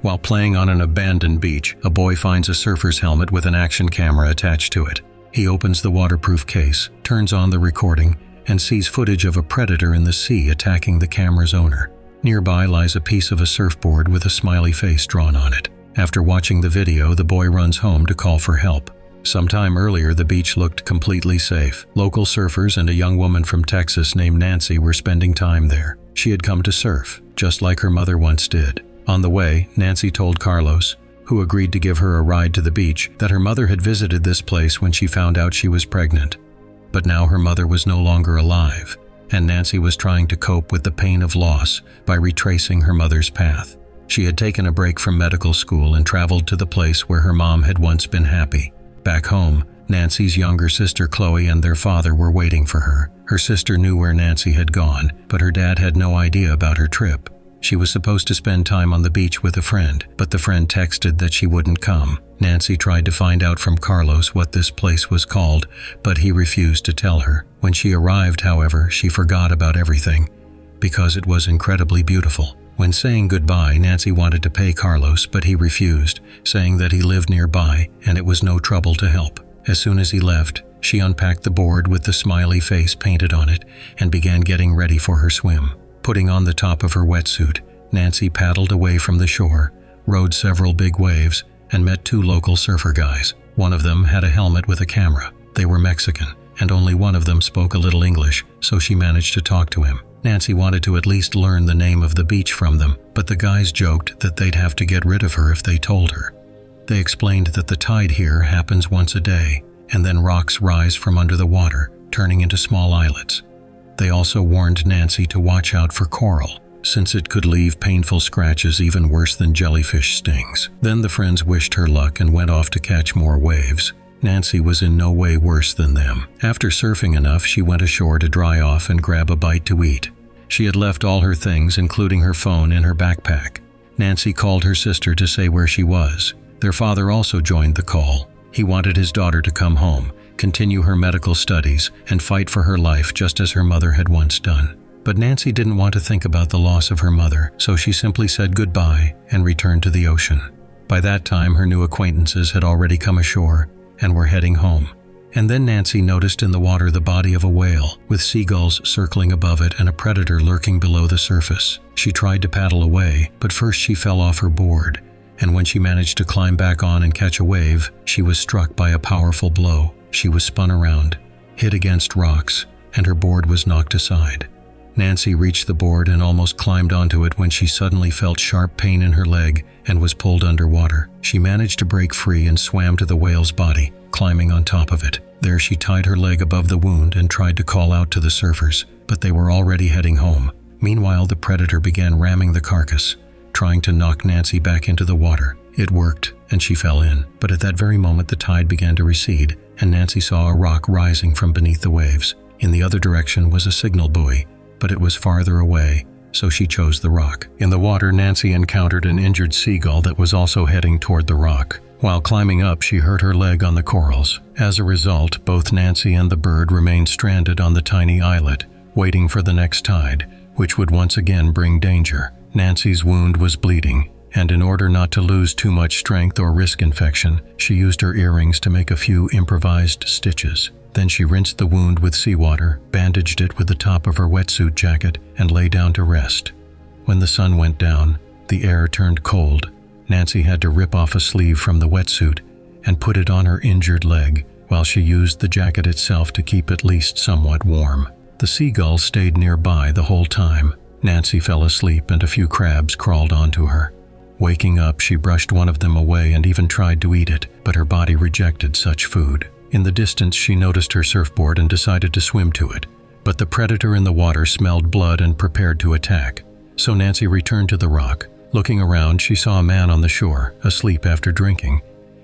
While playing on an abandoned beach, a boy finds a surfer's helmet with an action camera attached to it. He opens the waterproof case, turns on the recording, and sees footage of a predator in the sea attacking the camera's owner. Nearby lies a piece of a surfboard with a smiley face drawn on it. After watching the video, the boy runs home to call for help. Sometime earlier, the beach looked completely safe. Local surfers and a young woman from Texas named Nancy were spending time there. She had come to surf, just like her mother once did. On the way, Nancy told Carlos, who agreed to give her a ride to the beach, that her mother had visited this place when she found out she was pregnant. But now her mother was no longer alive, and Nancy was trying to cope with the pain of loss by retracing her mother's path. She had taken a break from medical school and traveled to the place where her mom had once been happy. Back home, Nancy's younger sister Chloe and their father were waiting for her. Her sister knew where Nancy had gone, but her dad had no idea about her trip. She was supposed to spend time on the beach with a friend, but the friend texted that she wouldn't come. Nancy tried to find out from Carlos what this place was called, but he refused to tell her. When she arrived, however, she forgot about everything, because it was incredibly beautiful. When saying goodbye, Nancy wanted to pay Carlos, but he refused, saying that he lived nearby and it was no trouble to help. As soon as he left, she unpacked the board with the smiley face painted on it and began getting ready for her swim. Putting on the top of her wetsuit, Nancy paddled away from the shore, rode several big waves, and met two local surfer guys. One of them had a helmet with a camera. They were Mexican, and only one of them spoke a little English, so she managed to talk to him. Nancy wanted to at least learn the name of the beach from them, but the guys joked that they'd have to get rid of her if they told her. They explained that the tide here happens once a day, and then rocks rise from under the water, turning into small islets. They also warned Nancy to watch out for coral, since it could leave painful scratches even worse than jellyfish stings. Then the friends wished her luck and went off to catch more waves. Nancy was in no way worse than them. After surfing enough, she went ashore to dry off and grab a bite to eat. She had left all her things, including her phone, in her backpack. Nancy called her sister to say where she was. Their father also joined the call. He wanted his daughter to come home, continue her medical studies, and fight for her life just as her mother had once done. But Nancy didn't want to think about the loss of her mother, so she simply said goodbye and returned to the ocean. By that time, her new acquaintances had already come ashore and were heading home. And then Nancy noticed in the water the body of a whale, with seagulls circling above it and a predator lurking below the surface. She tried to paddle away, but first she fell off her board, and when she managed to climb back on and catch a wave, she was struck by a powerful blow. She was spun around, hit against rocks, and her board was knocked aside. Nancy reached the board and almost climbed onto it when she suddenly felt sharp pain in her leg and was pulled underwater. She managed to break free and swam to the whale's body, climbing on top of it. There she tied her leg above the wound and tried to call out to the surfers, but they were already heading home. Meanwhile, the predator began ramming the carcass, trying to knock Nancy back into the water. It worked, and she fell in. But at that very moment, the tide began to recede, and Nancy saw a rock rising from beneath the waves. In the other direction was a signal buoy, but it was farther away, so she chose the rock. In the water, Nancy encountered an injured seagull that was also heading toward the rock. While climbing up, she hurt her leg on the corals. As a result, both Nancy and the bird remained stranded on the tiny islet, waiting for the next tide, which would once again bring danger. Nancy's wound was bleeding, and in order not to lose too much strength or risk infection, she used her earrings to make a few improvised stitches. Then she rinsed the wound with seawater, bandaged it with the top of her wetsuit jacket, and lay down to rest. When the sun went down, the air turned cold. Nancy had to rip off a sleeve from the wetsuit and put it on her injured leg, while she used the jacket itself to keep at least somewhat warm. The seagulls stayed nearby the whole time. Nancy fell asleep and a few crabs crawled onto her. Waking up, she brushed one of them away and even tried to eat it, but her body rejected such food. In the distance, she noticed her surfboard and decided to swim to it, but the predator in the water smelled blood and prepared to attack. So Nancy returned to the rock. Looking around, she saw a man on the shore, asleep after drinking.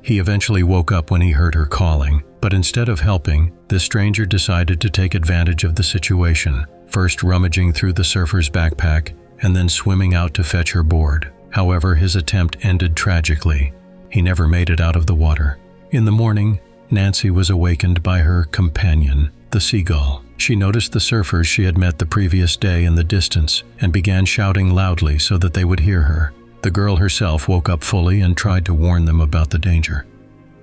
He eventually woke up when he heard her calling, but instead of helping, the stranger decided to take advantage of the situation, first rummaging through the surfer's backpack and then swimming out to fetch her board. However, his attempt ended tragically. He never made it out of the water. In the morning, Nancy was awakened by her companion, the seagull. She noticed the surfers she had met the previous day in the distance and began shouting loudly so that they would hear her. The girl herself woke up fully and tried to warn them about the danger.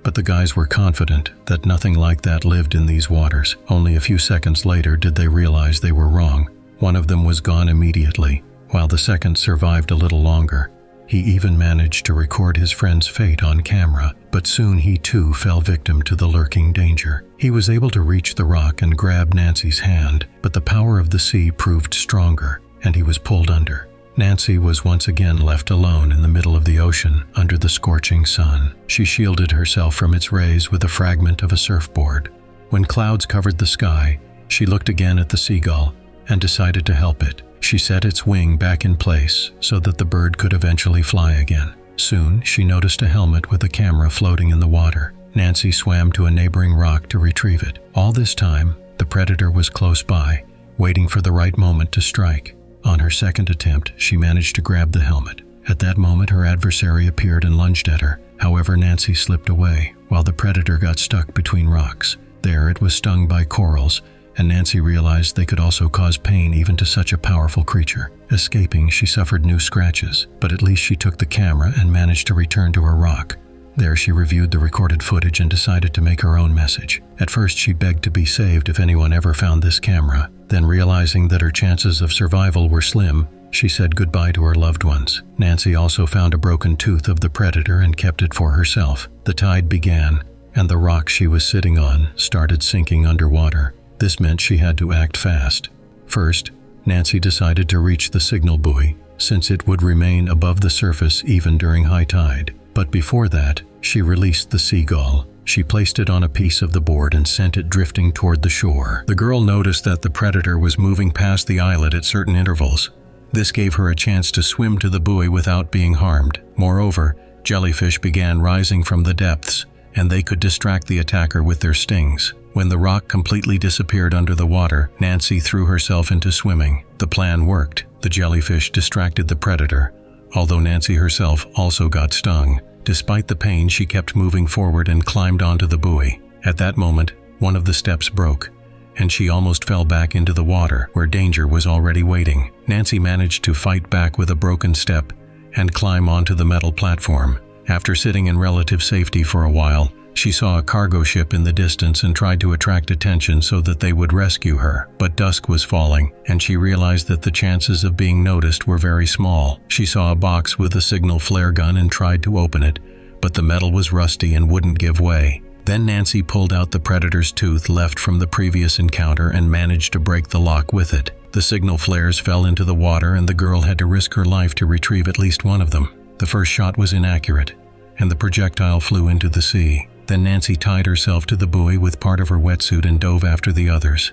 But the guys were confident that nothing like that lived in these waters. Only a few seconds later did they realize they were wrong. One of them was gone immediately, while the second survived a little longer. He even managed to record his friend's fate on camera, but soon he too fell victim to the lurking danger. He was able to reach the rock and grab Nancy's hand, but the power of the sea proved stronger, and he was pulled under. Nancy was once again left alone in the middle of the ocean under the scorching sun. She shielded herself from its rays with a fragment of a surfboard. When clouds covered the sky, she looked again at the seagull and decided to help it. She set its wing back in place so that the bird could eventually fly again. Soon, she noticed a helmet with a camera floating in the water. Nancy swam to a neighboring rock to retrieve it. All this time, the predator was close by, waiting for the right moment to strike. On her second attempt, she managed to grab the helmet. At that moment, her adversary appeared and lunged at her. However, Nancy slipped away, while the predator got stuck between rocks. There, it was stung by corals, and Nancy realized they could also cause pain even to such a powerful creature. Escaping, she suffered new scratches, but at least she took the camera and managed to return to her rock. There, she reviewed the recorded footage and decided to make her own message. At first, she begged to be saved if anyone ever found this camera. Then, realizing that her chances of survival were slim, she said goodbye to her loved ones. Nancy also found a broken tooth of the predator and kept it for herself. The tide began, and the rock she was sitting on started sinking underwater. This meant she had to act fast. First, Nancy decided to reach the signal buoy, since it would remain above the surface even during high tide. But before that, she released the seagull. She placed it on a piece of the board and sent it drifting toward the shore. The girl noticed that the predator was moving past the islet at certain intervals. This gave her a chance to swim to the buoy without being harmed. Moreover, jellyfish began rising from the depths, and they could distract the attacker with their stings. When the rock completely disappeared under the water, Nancy threw herself into swimming. The plan worked. The jellyfish distracted the predator, although Nancy herself also got stung. Despite the pain, she kept moving forward and climbed onto the buoy. At that moment, one of the steps broke, and she almost fell back into the water, where danger was already waiting. Nancy managed to fight back with a broken step and climb onto the metal platform. After sitting in relative safety for a while, she saw a cargo ship in the distance and tried to attract attention so that they would rescue her. But dusk was falling, and she realized that the chances of being noticed were very small. She saw a box with a signal flare gun and tried to open it, but the metal was rusty and wouldn't give way. Then Nancy pulled out the predator's tooth left from the previous encounter and managed to break the lock with it. The signal flares fell into the water, and the girl had to risk her life to retrieve at least one of them. The first shot was inaccurate, and the projectile flew into the sea. Then Nancy tied herself to the buoy with part of her wetsuit and dove after the others.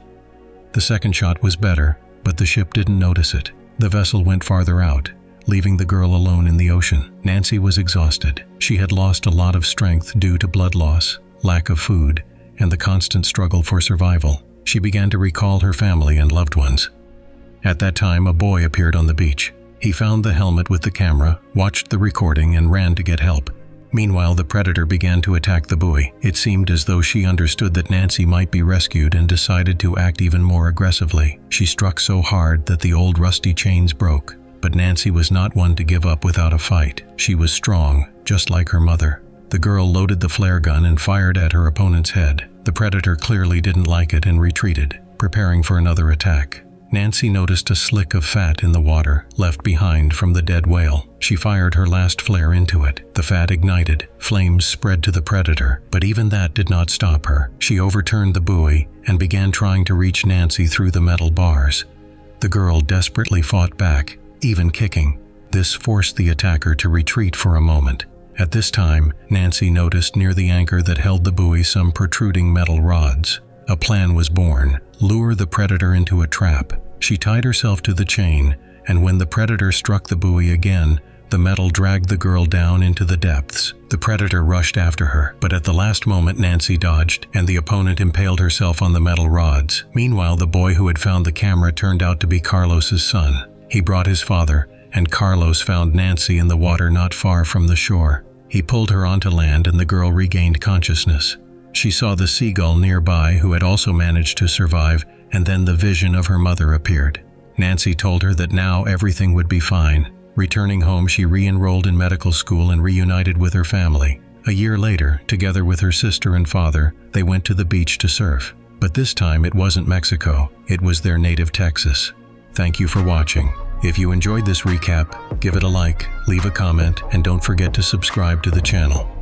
The second shot was better, but the ship didn't notice it. The vessel went farther out, leaving the girl alone in the ocean. Nancy was exhausted. She had lost a lot of strength due to blood loss, lack of food, and the constant struggle for survival. She began to recall her family and loved ones. At that time, a boy appeared on the beach. He found the helmet with the camera, watched the recording, and ran to get help. Meanwhile, the predator began to attack the buoy. It seemed as though she understood that Nancy might be rescued and decided to act even more aggressively. She struck so hard that the old rusty chains broke. But Nancy was not one to give up without a fight. She was strong, just like her mother. The girl loaded the flare gun and fired at her opponent's head. The predator clearly didn't like it and retreated, preparing for another attack. Nancy noticed a slick of fat in the water, left behind from the dead whale. She fired her last flare into it. The fat ignited. Flames spread to the predator, but even that did not stop her. She overturned the buoy and began trying to reach Nancy through the metal bars. The girl desperately fought back, even kicking. This forced the attacker to retreat for a moment. At this time, Nancy noticed near the anchor that held the buoy some protruding metal rods. A plan was born: lure the predator into a trap. She tied herself to the chain, and when the predator struck the buoy again, the metal dragged the girl down into the depths. The predator rushed after her, but at the last moment Nancy dodged, and the opponent impaled herself on the metal rods. Meanwhile, the boy who had found the camera turned out to be Carlos's son. He brought his father, and Carlos found Nancy in the water not far from the shore. He pulled her onto land, and the girl regained consciousness. She saw the seagull nearby, who had also managed to survive, and then the vision of her mother appeared. Nancy told her that now everything would be fine. Returning home, she re-enrolled in medical school and reunited with her family. A year later, together with her sister and father, they went to the beach to surf. But this time it wasn't Mexico, it was their native Texas. Thank you for watching. If you enjoyed this recap, give it a like, leave a comment, and don't forget to subscribe to the channel.